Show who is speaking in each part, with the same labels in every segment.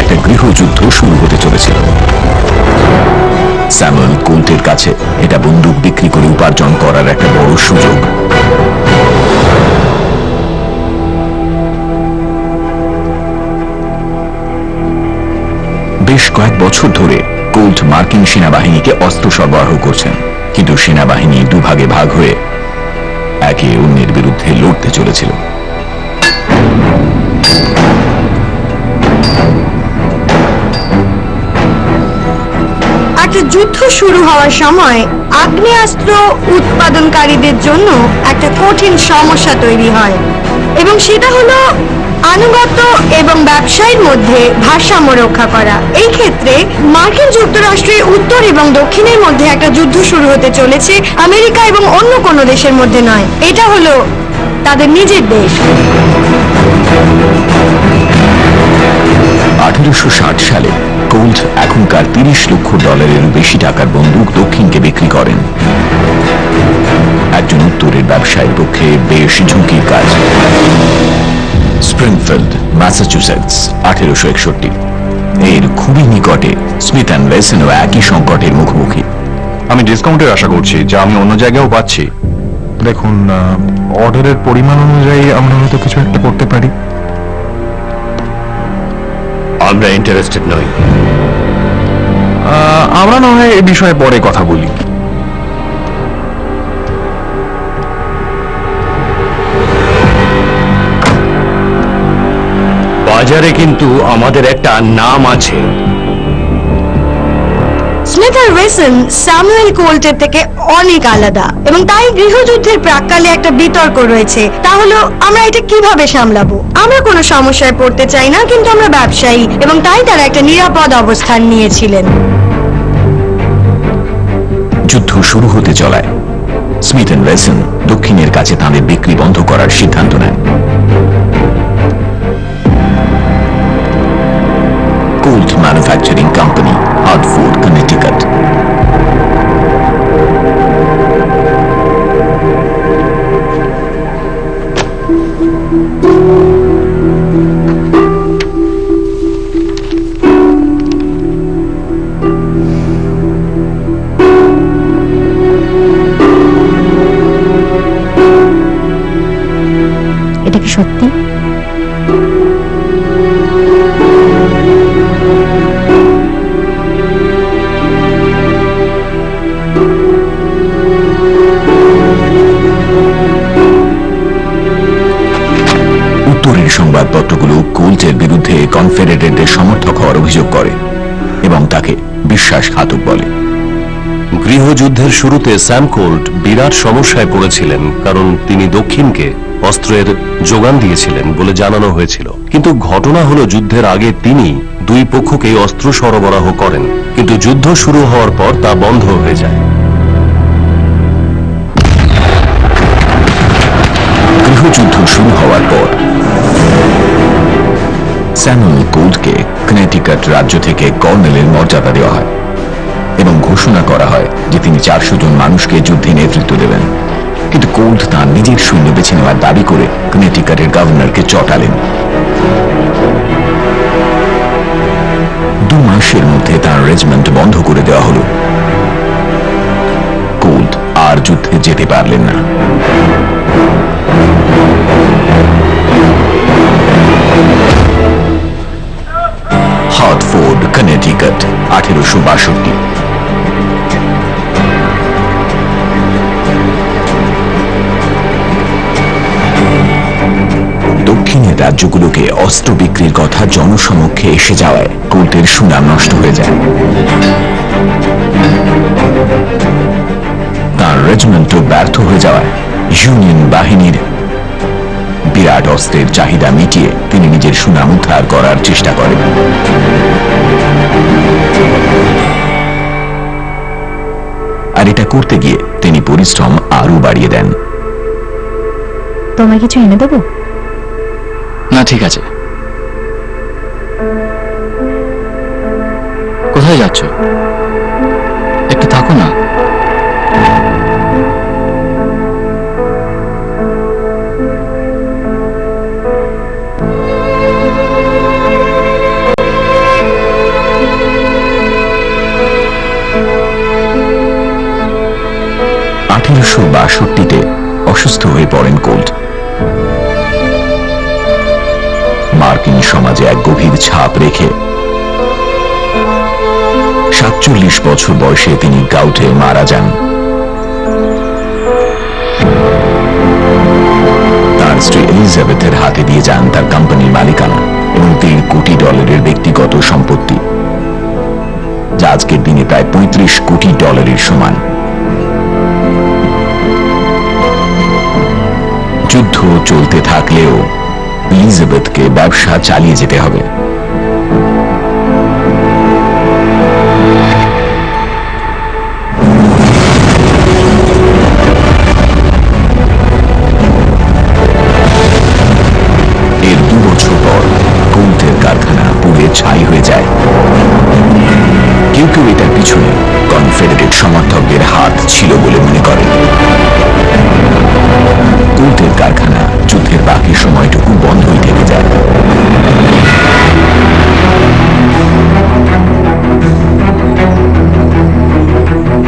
Speaker 1: একটা গৃহযুদ্ধ শুরু হতে চলেছিল। স্যামুয়েল কোল্টের কাছে এটা বন্দুক বিক্রি করে উপার্জন করার একটা বড় সুযোগ। বেশ কয়েক বছর ধরে কোল্ট মার্কিন সেনাবাহিনীকে অস্ত্র সরবরাহ করছেন, কিন্তু সেনাবাহিনী দুভাগে ভাগ হয়ে একে অন্যের বিরুদ্ধে লড়তে চলেছিল।
Speaker 2: একটা যুদ্ধ শুরু হওয়ার সময় আগ্নেয়াস্ত্র উৎপাদনকারীদের জন্য একটা কঠিন সমস্যা তৈরি হয়, এবং সেটা হলো আনুগত্য এবং ব্যবসায়ের মধ্যে ভারসাম্য রক্ষা করা। এই ক্ষেত্রে মার্কিন যুক্তরাষ্ট্রের উত্তর এবং দক্ষিণের মধ্যে একটা যুদ্ধ শুরু হতে চলেছে, আমেরিকা এবং অন্য কোনো দেশের মধ্যে নয়। এটা হলো তাদের নিজের দেশ।
Speaker 1: 1860 সালে কোল্ট এখনকার $30 লক্ষ বেশি টাকার বন্দুক দক্ষিণকে বিক্রি করেন। একজন উত্তরের ব্যবসায়ীর পক্ষে বেশ ঝুঁকির কাজ। Springfield, Massachusetts, 1861। এর খুবই নিকটে স্মিথ অ্যান্ড ওয়েসনও একই সংকটের মুখোমুখি।
Speaker 3: আমি ডিসকাউন্টের আশা করছি, যা আমি অন্য জায়গায়ও পাচ্ছি। দেখুন, অর্ডারের পরিমাণ অনুযায়ী আমরা হয়তো কিছু একটা করতে পারি।
Speaker 4: আমরা ইন্টারেস্টেড নই।
Speaker 3: আমরা না হয় এ বিষয়ে পরে কথা বলি।
Speaker 4: বাজারে কিন্তু আমাদের একটা নাম আছে।
Speaker 2: স্মিথ আর ওয়েসন স্যামুয়েল কোল্টের থেকে অনেক আলাদা, এবং তাই গৃহযুদ্ধের প্রাক্কালে একটা বিতর্ক রয়েছে। তা হলো আমরা এটা কিভাবে সামলাবো। আমরা কোনো সমস্যায় পড়তে চাই না, কিন্তু আমরা ব্যবসায়ী, এবং তাই তারা একটা নিরাপদ অবস্থান নিয়েছিলেন।
Speaker 1: যুদ্ধ শুরু হতে চলায় স্মিথ অ্যান্ড ওয়েসন দক্ষিণের কাছে তাদের বিক্রি বন্ধ করার সিদ্ধান্ত নেন। Colt manufacturing company, Hartford, Connecticut.
Speaker 2: এটা কি সত্যি?
Speaker 1: উত্তরের সংবাদপত্রগুলো কোল্টের বিরুদ্ধে কনফেডারেটদের সমর্থক হওয়ার অভিযোগ করে এবং তাকে বিশ্বাসঘাতক বলে।
Speaker 5: গৃহযুদ্ধের শুরুতে স্যাম কোল্ট বিরাট সমস্যায় পড়েছিলেন, কারণ তিনি দক্ষিণকে অস্ত্রের যোগান দিয়েছিলেন বলে জানানো হয়েছিল। কিন্তু ঘটনা হলো, যুদ্ধের আগে তিনি দুই পক্ষকেই অস্ত্র সরবরাহ করেন, কিন্তু যুদ্ধ শুরু হওয়ার পর তা বন্ধ হয়ে যায়।
Speaker 1: গৃহযুদ্ধ শুরু হওয়ার পর স্যামুয়েল কোল্টকে কানেটিকাট রাজ্য থেকে কর্নেলের মর্যাদা দেওয়া হয় এবং ঘোষণা করা হয় যে তিনি 400 জন মানুষকে যুদ্ধে নেতৃত্ব দেবেন। কিন্তু কোল্ট তাঁর নিজের সৈন্য বেছে নেওয়ার দাবি করে কানেটিকাটের গভর্নরকে চটালেন। 2 মাসের মধ্যে তাঁর রেজিমেন্ট বন্ধ করে দেওয়া হলো। কোল্ট আর যুদ্ধে যেতে পারলেন না। Hartford, Connecticut, 1862। দক্ষিণের রাজ্যগুলোকে অস্ত্র বিক্রির কথা জনসমক্ষে এসে যাওয়ায় কোল্টের সুনাম নষ্ট হয়ে যায়। তার রেজিমেন্টও ব্যর্থ হয়ে যাওয়ায় ইউনিয়ন বাহিনীর বিরাট অস্ত্রের চাহিদা মিটিয়ে তিনি নিজের সুনাম উদ্ধার করার চেষ্টা করেন। আর এটা করতে গিয়ে তিনি পরিশ্রম আরো বাড়িয়ে দেন।
Speaker 2: তোমায় কিছু এনে দেবো?
Speaker 6: না, ঠিক আছে। কোথায় যাচ্ছ? একটু থাকো না।
Speaker 1: 1962-তে অসুস্থ হয়ে পড়েন কোল্ট। মার্কিন সমাজে এক গভীর ছাপ রেখে 47 বছর বয়সে তিনি গাউটে মারা যান। তার স্ত্রী এলিজাবেথের হাতে দিয়ে যান তার কোম্পানির মালিকানা এবং $3 কোটি ব্যক্তিগত সম্পত্তি, যা আজকের দিনে প্রায় $35 কোটি সমান। যুদ্ধ চলতে থাকলেও এলিজাবেথকে ব্যবসা চালিয়ে যেতে হবে। এর 2 বছর পর কোল্টের কারখানা পুড়ে ছাই হয়ে যায়। কেউ কেউ এটার পিছনে কনফেডারেট সমর্থকদের হাত ছিল বলে মনে করে। কোল্টের কারখানা যুদ্ধের বাকি সময়টুকু বন্ধই থেকে যায়।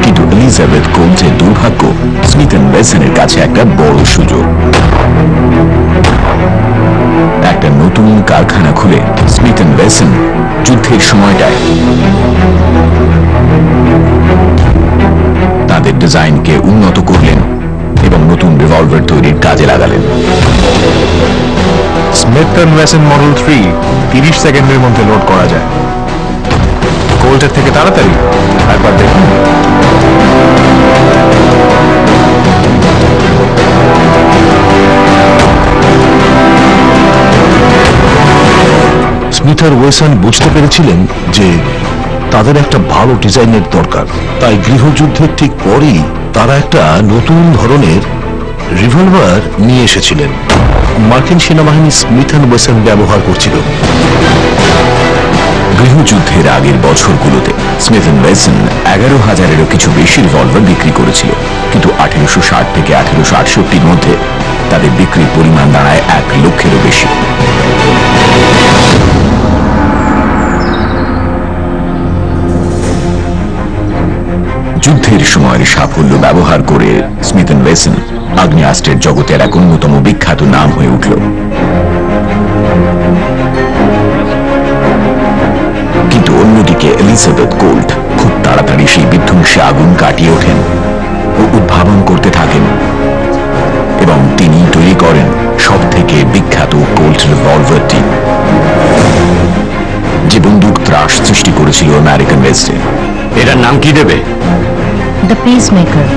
Speaker 1: কিন্তু এলিজাবেথ কোল্টের দুর্ভাগ্য স্মিথ এন্ড ওয়েসনের কাছে একটা বড় সুযোগ। একটা নতুন কারখানা খুলে স্মিথ এন্ড ওয়েসন যুদ্ধের সময়টায় তাদের ডিজাইনকে উন্নত করলেন এবং নতুন রিভলভার তৈরির কাজে লাগালেন।
Speaker 3: স্মিথ অ্যান্ড ওয়েসন মডেল 3 30 সেকেন্ডের মধ্যে লোড করা যায়। কোল্টের থেকে তাড়াতাড়ি, একবার দেখুন।
Speaker 7: স্মিথ আর ওয়েসন বুঝতে পেরেছিলেন যে তাদের একটা ভালো ডিজাইনের দরকার, তাই গৃহযুদ্ধের ঠিক পরেই তারা একটা নতুন ধরনের রিভলভার নিয়ে এসেছিলেন। মার্কিন সেনাবাহিনী স্মিথ অ্যান্ড ওয়েসন ব্যবহার করছিল।
Speaker 1: গৃহযুদ্ধের আগের বছরগুলোতে স্মিথ এন্ড ওয়েসন 11,000-এরও কিছু বেশি রিভলভার বিক্রি করেছিল, কিন্তু 1860 থেকে 1868-র মধ্যে তাদের বিক্রির পরিমাণ দাঁড়ায় 1 লক্ষেরও বেশি। যুদ্ধের সময়ের সাফল্য ব্যবহার করে স্মিথ এন্ড ওয়েসন আগ্নেয়াস্ত্রের জগতের এক অন্যতম বিখ্যাত নাম হয়ে উঠল। কিন্তু অন্যদিকে এলিজাবেথ কোল্ট খুব তাড়াতাড়ি সেই বিধ্বংসী আগুন কাটিয়ে ওঠেন ও উদ্ভাবন করতে থাকেন এবং তিনি তৈরি করেন সবথেকে বিখ্যাত কোল্ট রিভলভারটি, যে বন্দুক ত্রাস সৃষ্টি করেছিল আমেরিকান ওয়েস্টে।
Speaker 4: এটার নাম কি দেবে?
Speaker 8: The peacemaker.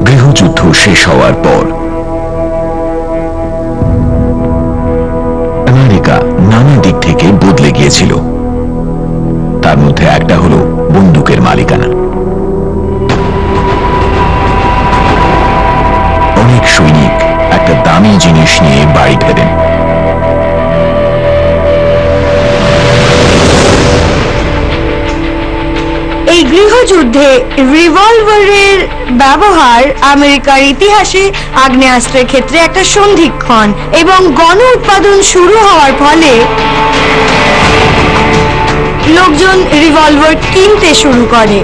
Speaker 1: গৃহযুদ্ধ শেষ হওয়ার পর আমেরিকা নানা দিক থেকে বদলে গিয়েছিল। তার মধ্যে একটা হলো বন্দুকের মালিকানা। অনেক সৈনিক একটা দামি জিনিস নিয়ে বাড়ি ফেরেন।
Speaker 2: এই গৃহযুদ্ধে রিভলভারের ব্যবহার আমেরিকার ইতিহাসে আগ্নেয়াস্ত্রের ক্ষেত্রে একটা সন্ধিক্ষণ, এবং গণ উৎপাদন শুরু হওয়ার ফলে লোকজন রিভলভার কিনতে শুরু করে।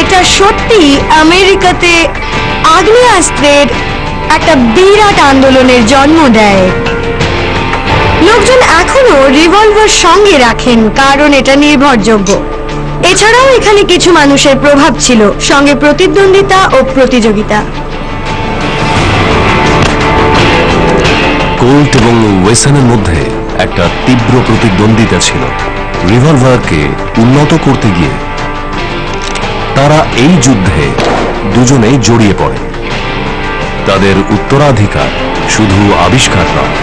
Speaker 2: এটা সত্যি আমেরিকাতে আগ্নেয়াস্ত্রের একটা বিরাট আন্দোলনের জন্ম দেয়। লোকজন এখনো রিভলভার সঙ্গে রাখেন কারণ এটা নির্ভরযোগ্য। এছাড়াও এখানে কিছু মানুষের প্রভাব ছিল, সঙ্গে প্রতিদ্বন্দ্বিতা ও প্রতিযোগিতা।
Speaker 5: কোল্ট এবং ওয়েসনের মধ্যে একটা তীব্র প্রতিদ্বন্দ্বিতা ছিল। রিভলভারকে উন্নত করতে গিয়ে তারা এই যুদ্ধে দুজনেই জড়িয়ে পড়ে। তাদের উত্তরাধিকার শুধু আবিষ্কার নয়,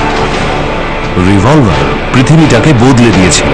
Speaker 5: রিভলভার পৃথিবীটাকে বদলে দিয়েছিল।